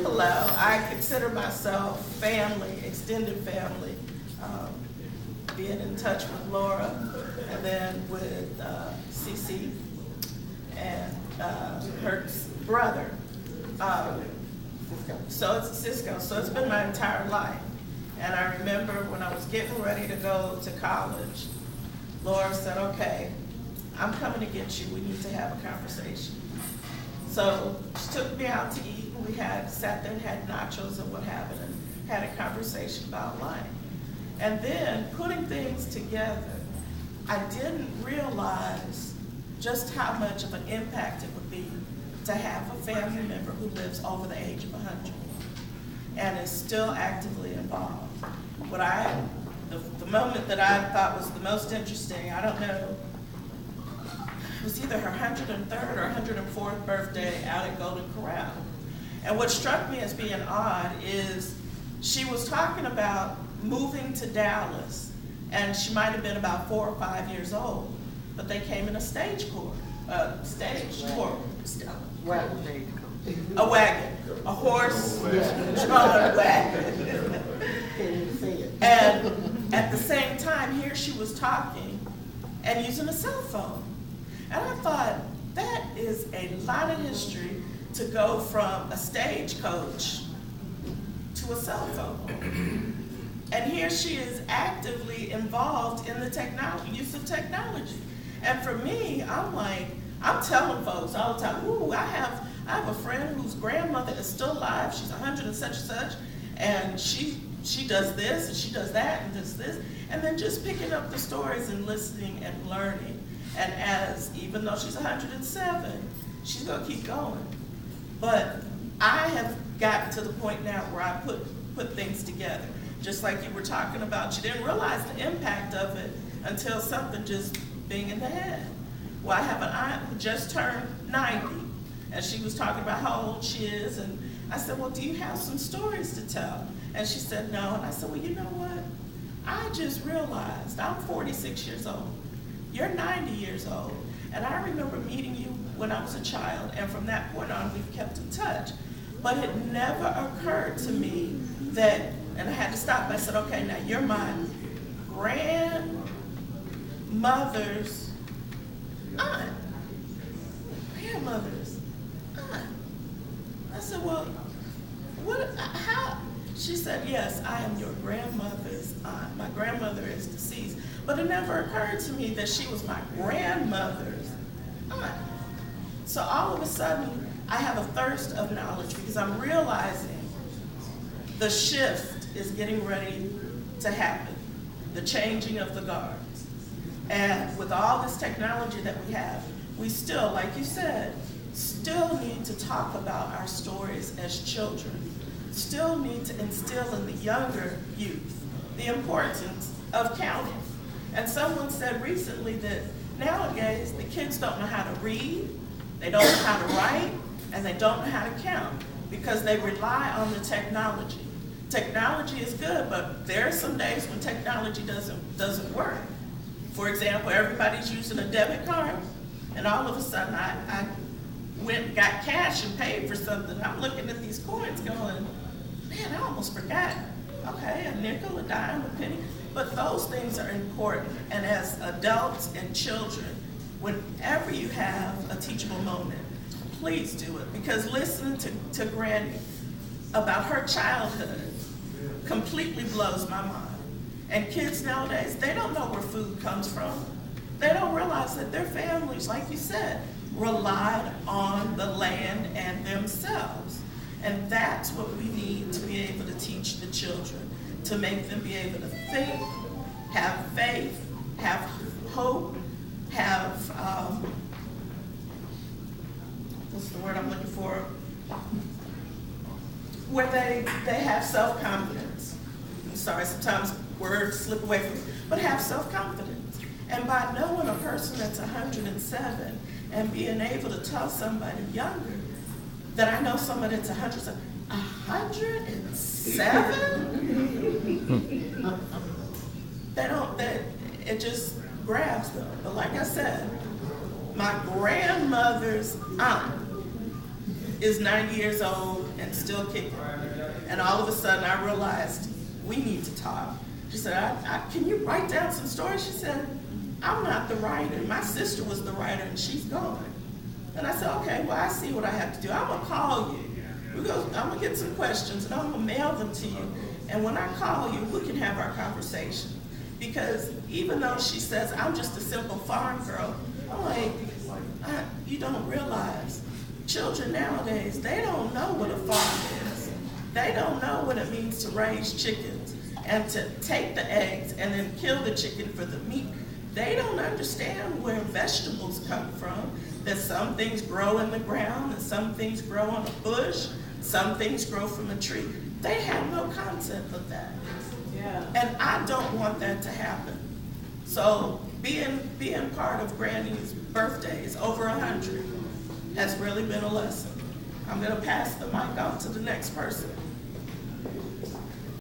Hello, I consider myself family, extended family, being in touch with Laura and then with Cece and her brother. So it's Cisco, so it's been my entire life. And I remember when I was getting ready to go to college, Laura said, okay, I'm coming to get you, we need to have a conversation. So she took me out to eat, and we sat there and had nachos and what have it, and had a conversation about life. And then putting things together, I didn't realize just how much of an impact it would be to have a family member who lives over the age of 100 and is still actively involved. The moment that I thought was the most interesting, I don't know, it was either her 103rd or 104th birthday out at Golden Corral. And what struck me as being odd is she was talking about moving to Dallas, and she might have been about 4 or 5 years old, but they came in a wagon, a horse-drawn wagon. And at the same time, here she was talking and using a cell phone. And I thought, that is a lot of history to go from a stagecoach to a cell phone. And here she is actively involved in the use of technology. And for me, I'm telling folks all the time, ooh, I have a friend whose grandmother is still alive, she's 100 and such, and she does this, and she does that, and does this. And then just picking up the stories and listening and learning. And even though she's 107, she's gonna keep going. But I have gotten to the point now where I put things together. Just like you were talking about, you didn't realize the impact of it until something just being in the head. Well, I have an aunt who just turned 90, and she was talking about how old she is, and I said, well, do you have some stories to tell? And she said, no, and I said, well, you know what? I just realized I'm 46 years old. You're 90 years old, and I remember meeting you when I was a child, and from that point on, we've kept in touch. But it never occurred to me that, and I had to stop, I said, okay, now you're my grandmother's aunt. Grandmother's aunt. I said, well, how? She said, yes, I am your grandmother's aunt. My grandmother is deceased. But it never occurred to me that she was my grandmother's aunt. So all of a sudden, I have a thirst of knowledge because I'm realizing the shift is getting ready to happen, the changing of the guards. And with all this technology that we have, we still, like you said, still need to talk about our stories as children, still need to instill in the younger youth the importance of counting. And someone said recently that nowadays the kids don't know how to read, they don't know how to write, and they don't know how to count because they rely on the technology. Technology is good, but there are some days when technology doesn't work. For example, everybody's using a debit card, and all of a sudden I went and got cash and paid for something. I'm looking at these coins going, man, I almost forgot. Okay, a nickel, a dime, a penny. But those things are important. And as adults and children, whenever you have a teachable moment, please do it. Because listening to Granny about her childhood completely blows my mind. And kids nowadays, they don't know where food comes from. They don't realize that their families, like you said, relied on the land and themselves. And that's what we need to be able to teach the children, to make them be able to think, have faith, have hope, have, what's the word I'm looking for? Where they have self-confidence. I'm sorry, sometimes words slip away from me, but have self-confidence. And by knowing a person that's 107 and being able to tell somebody younger that I know somebody that's 107, 107? It just grabs them. But like I said, my grandmother's aunt is 90 years old and still kicking. And all of a sudden I realized we need to talk. She said, can you write down some stories? She said, I'm not the writer. My sister was the writer and she's gone. And I said, okay, well, I see what I have to do. I'm gonna call you. I'm gonna get some questions and I'm gonna mail them to you. And when I call you, we can have our conversation. Because even though she says, I'm just a simple farm girl, I'm like, you don't realize, children nowadays, they don't know what a farm is. They don't know what it means to raise chickens and to take the eggs and then kill the chicken for the meat. They don't understand where vegetables come from, that some things grow in the ground and some things grow on a bush, some things grow from a tree. They have no concept of that. Yeah. And I don't want that to happen. So being part of Granny's birthdays, over 100, has really been a lesson. I'm gonna pass the mic on to the next person.